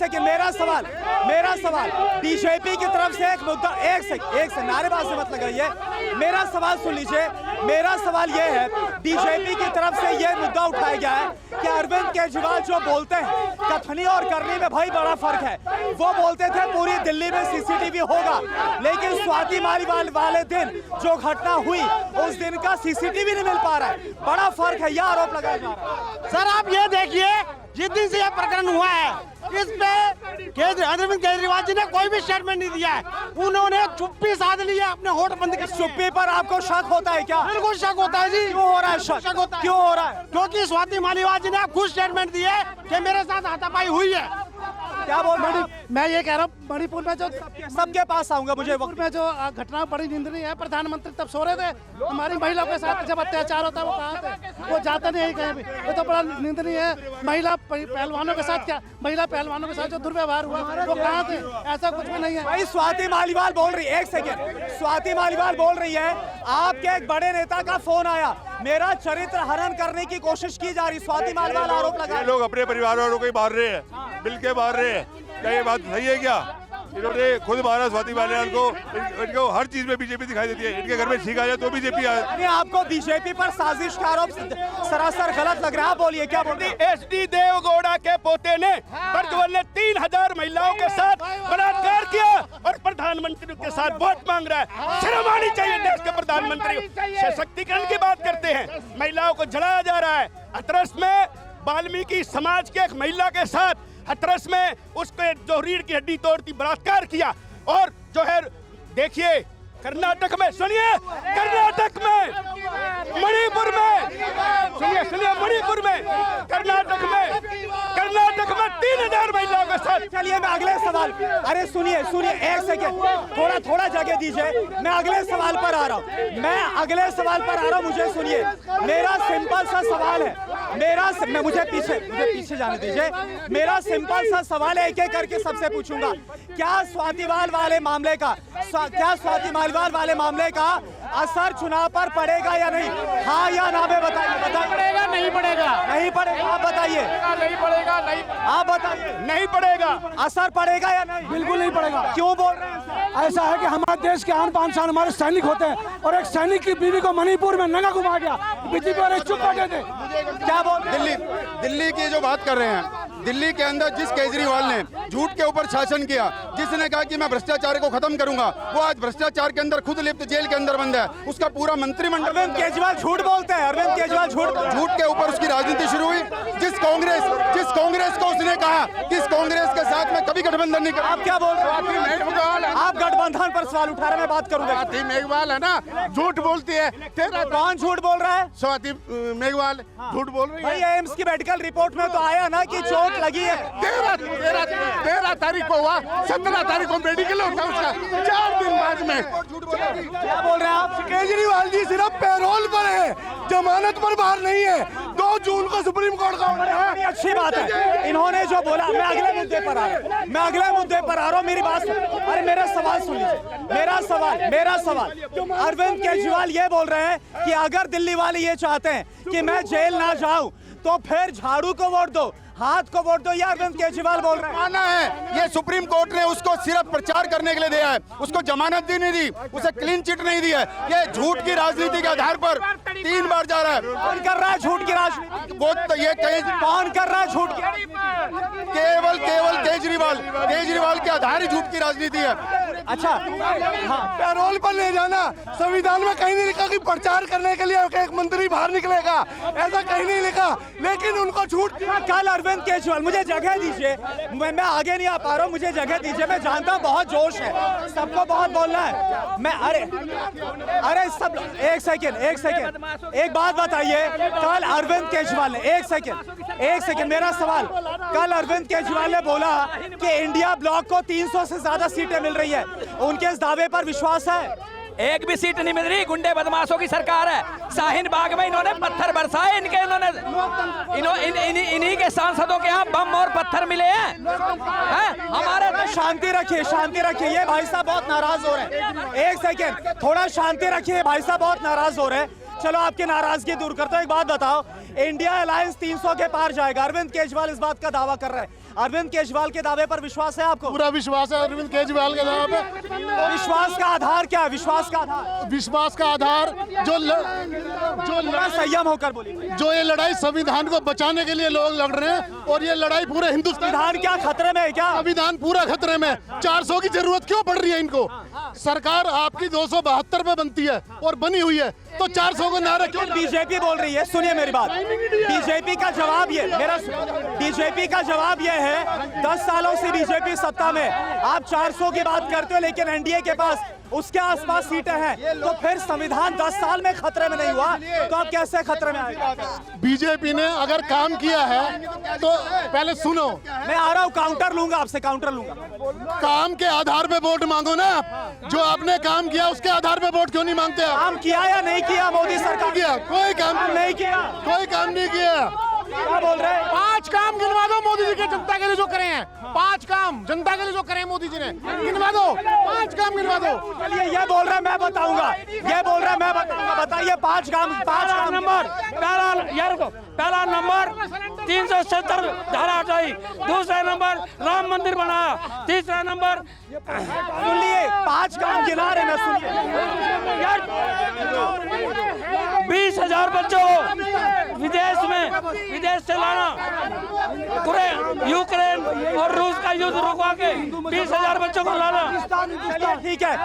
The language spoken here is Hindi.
सेकंड, मेरा सवाल बीजेपी की तरफ से एक मुद्दा, एक से नारेबाजी मत लगाइए, मेरा सवाल सुन लीजिए। मेरा सवाल ये है, बीजेपी की तरफ से ये मुद्दा उठाया गया है कि अरविंद केजरीवाल जो बोलते हैं कथनी और करनी में भाई बड़ा फर्क है। वो बोलते थे पूरी दिल्ली में सीसीटीवी होगा, लेकिन स्वाति मालीवाल वाले दिन जो घटना हुई उस दिन का सीसीटीवी नहीं मिल पा रहा है। बड़ा फर्क है, यह आरोप लगाया जा रहा है। सर आप ये देखिए, जिस दिन से यह प्रकरण हुआ है इस पे अरविंद केजरीवाल जी ने कोई भी स्टेटमेंट नहीं दिया है। उन्होंने चुप्पी साध ली है, अपने होठ बंद कर। चुप्पी पर आपको शक होता है क्या? बिल्कुल शक होता है जी। क्यों हो रहा है शक होता है? क्यों हो रहा है? क्योंकि स्वाति मालीवाल जी ने खुद स्टेटमेंट दिए कि मेरे साथ हाथापाई हुई है। क्या बोल रहे हैं? मैं ये कह रहा हूँ, मणिपुर में जो सबके पास आऊंगा, मुझे मणिपुर में जो घटना बड़ी निंदनीय है। प्रधानमंत्री तब सो रहे थे, हमारी महिलाओं के साथ जब अत्याचार होता है वो कहाँ थे? वो जाते नहीं कहीं भी। ये तो बड़ा निंदनीय है। महिला पहलवानों के साथ क्या, महिला पहलवानों के साथ जो दुर्व्यवहार हुआ वो कहाँ थे? ऐसा कुछ भी नहीं है भाई। स्वाति मालीवाल बोल रही है, एक सेकेंड, स्वाति मालीवाल बोल रही है आपके एक बड़े नेता का फोन आया, मेरा चरित्र हनन करने की कोशिश की जा रही। स्वाति मालीवाल आरोप लगा, लोग अपने परिवार वालों को ही मार रहे हैं, मिल के मार रहे हैं। क्या ये बात सही है क्या? इन्होंने खुद मारा स्वाति मालीवाल को। इनको हर चीज में बीजेपी दिखाई देती है। इनके घर में छींक आ जाए तो बीजेपी आए। आपको बीजेपी पर साजिश का आरोप सरासर गलत लग रहा है। बोलिए क्या बोल रहे हैं? एसडी देवगौड़ा के पोते ने प्रज्वल ने 3000 महिलाओं के साथ बलात्कार किया और प्रधानमंत्री के साथ वोट मांग रहा है। शर्म आनी चाहिए देश के प्रधानमंत्री। सशक्तिकरण की बात करते हैं, महिलाओं को जलाया जा रहा है। हाथरस में वाल्मीकि समाज के एक महिला के साथ हाथरस में उसके जो रीढ़ की हड्डी तोड़ती बलात्कार किया। और जो है देखिए कर्नाटक में, सुनिए कर्नाटक में, मणिपुर में, सुनिए मणिपुर में, कर्नाटक में 3000 महिलाओं के साथ। चलिए मैं अगले सवाल, अरे सुनिए एक सेकेंड, थोड़ा जगह दीजिए। मैं अगले सवाल पर आ रहा हूँ, मुझे सुनिए। मेरा सिंपल सा सवाल है, मुझे पीछे जाने दीजिए। मेरा सिंपल सा सवाल है, एक करके सबसे पूछूंगा। क्या स्वाति मालीवाल वाले मामले का असर चुनाव पर पड़ेगा या नहीं? हाँ या ना में बताइए। पड़ेगा नहीं पड़ेगा? नहीं पड़ेगा, आप बताइए। नहीं पड़ेगा, नहीं, आप बताइए। नहीं पड़ेगा। असर पड़ेगा या नहीं? बिल्कुल नहीं पड़ेगा। क्यों बोल रहे हैं? ऐसा है कि हमारे देश के आन बान शान हमारे सैनिक होते हैं, और एक सैनिक की बीवी को मणिपुर में नंगा घुमा गया, बीजेपी वाले चुप बैठे थे। क्या बोल? दिल्ली की जो बात कर रहे हैं, दिल्ली के अंदर जिस केजरीवाल ने झूठ के ऊपर शासन किया, जिसने कहा कि मैं भ्रष्टाचार को खत्म करूंगा, वो आज भ्रष्टाचार के अंदर खुद लिप्त जेल के अंदर बंद है। उसका पूरा मंत्रिमंडल। अरविंद केजरीवाल झूठ बोलते हैं, अरविंद केजरीवाल झूठ के ऊपर उसकी राजनीति शुरू हुई। जिस कांग्रेस को उसने कहा कि इस कांग्रेस के साथ में कभी गठबंधन नहीं करा। आप क्या बोल रहे हैं? आप गठबंधन पर सवाल उठा रहे हैं, मैं बात करूंगा। स्वाति मेघवाल है ना, झूठ बोलती है। कौन झूठ बोल रहा है? स्वाति मेघवाल झूठ बोल रही है। भाई एम्स की मेडिकल रिपोर्ट में तो आया ना कि चोट लगी है। 13 तारीख को हुआ, 17 तारीख को मेडिकल होता उसका, 4 दिन बाद में। क्या बोल रहे हैं आप? केजरीवाल जी सिर्फ पैरोल पर है, जमानत पर बाहर नहीं है। 2 जून को सुप्रीम कोर्ट का ऑर्डर है। अच्छी बात है इन्होंने जो बोला। मैं अगले मुद्दे पर आ रहा हूँ, मेरी बात सुन। अरे मेरा सवाल सुन लीजिए, मेरा सवाल। अरविंद केजरीवाल ये बोल रहे हैं कि अगर दिल्ली वाले ये चाहते हैं कि मैं जेल ना जाऊं तो फिर झाड़ू को वोट दो, हाथ को वोट दो। ये अरविंद केजरीवाल बोल रहे हैं। माना है, ये सुप्रीम कोर्ट ने उसको सिर्फ प्रचार करने के लिए दिया है, उसको जमानत भी नहीं दी, उसे क्लीन चिट नहीं दी है। ये झूठ की राजनीति के आधार पर 3 बार जा रहा है। कौन कर रहा है झूठ की राजनीति? वो तो ये कौन कर रहा है झूठ की? केवल केजरीवाल के आधार ही झूठ की राजनीति है। अच्छा हाँ, पैरोल पर ले जाना, संविधान में कहीं नहीं लिखा कि प्रचार करने के लिए एक मंत्री बाहर निकलेगा, ऐसा कहीं नहीं लिखा। लेकिन उनको छूट। कल अरविंद केजरीवाल, मुझे जगह दीजिए, मैं आगे नहीं आ पा रहा हूँ, मुझे जगह दीजिए। मैं जानता हूँ बहुत जोश है, सबको बहुत बोलना है। मैं अरे सब एक सेकेंड, एक बात बताइए। कल अरविंद केजरीवाल ने एक सेकेंड मेरा सवाल। कल अरविंद केजरीवाल ने बोला कि इंडिया ब्लॉक को 300 से ज्यादा सीटें मिल रही है। उनके इस दावे पर विश्वास है? एक भी सीट नहीं मिल रही। गुंडे बदमाशों की सरकार है। शाहीन बाग में इन्होंने पत्थर बरसाए, इन्हीं के सांसदों के यहाँ बम और पत्थर मिले हैं। हमारे शांति रखिए, ये भाई साहब बहुत नाराज हो रहे हैं। एक सेकेंड, थोड़ा शांति रखिए, भाई साहब बहुत नाराज हो रहे हैं। चलो आपकी नाराजगी दूर करता हूं। एक बात बताओ, इंडिया अलायंस 300 के पार जाएगा, अरविंद केजरीवाल इस बात का दावा कर रहे हैं। अरविंद केजरीवाल के दावे पर विश्वास है आपको? पूरा विश्वास है अरविंद केजरीवाल के नाम पे। विश्वास का आधार क्या है? विश्वास का आधार विश्वास का आधार थोड़ा संयम होकर बोलिए। जो ये लड़ाई संविधान को बचाने के लिए लोग लड़ रहे हैं और ये लड़ाई पूरे हिंदुस्तान, संविधान क्या खतरे में है क्या? संविधान पूरा खतरे में। 400 की जरूरत क्यों पड़ रही है इनको? सरकार आपकी 272 पे बनती है और बनी हुई है, तो 400 को नारा क्यों? बीजेपी बोल रही है, सुनिए मेरी बात। बीजेपी का जवाब ये बीजेपी का जवाब ये है 10 सालों से बीजेपी सत्ता में, आप 400 की बात करते हो लेकिन एनडीए के पास उसके आसपास सीटें हैं, तो फिर संविधान 10 साल में खतरे में नहीं हुआ तो आप कैसे खतरे में आएगा? बीजेपी ने अगर काम किया है तो पहले सुनो, मैं आ रहा हूँ, काउंटर लूंगा आपसे, काउंटर लूंगा। काम के आधार पे वोट मांगो ना। जो आपने काम किया उसके आधार पे वोट क्यों नहीं मांगते आप? काम किया या नहीं किया मोदी सरकार? किया, कोई काम नहीं किया, कोई काम नहीं किया। क्या बोल रहे हैं? 5 काम गिनवा दो मोदी जी के जनता के लिए जो करे हैं। 5 काम जनता के लिए जो करे हैं मोदी जी ने, गिनवा दो। 5 काम गिनवा दो। चलिए, ये बोल रहे हैं मैं बताऊंगा, ये बोल रहे हैं मैं बताऊंगा। बताइए 5 काम। 5 नंबर पहला नंबर 370 धारा हटाई। दूसरा नंबर राम मंदिर बनाया। तीसरा नंबर सुनिए, 5 काम गिना रहे ना, सुनिए। 20,000 बच्चों को विदेश से लाना, यूक्रेन और रूस का युद्ध रुकवा के 20,000 बच्चों को लाना। चलिए ठीक है।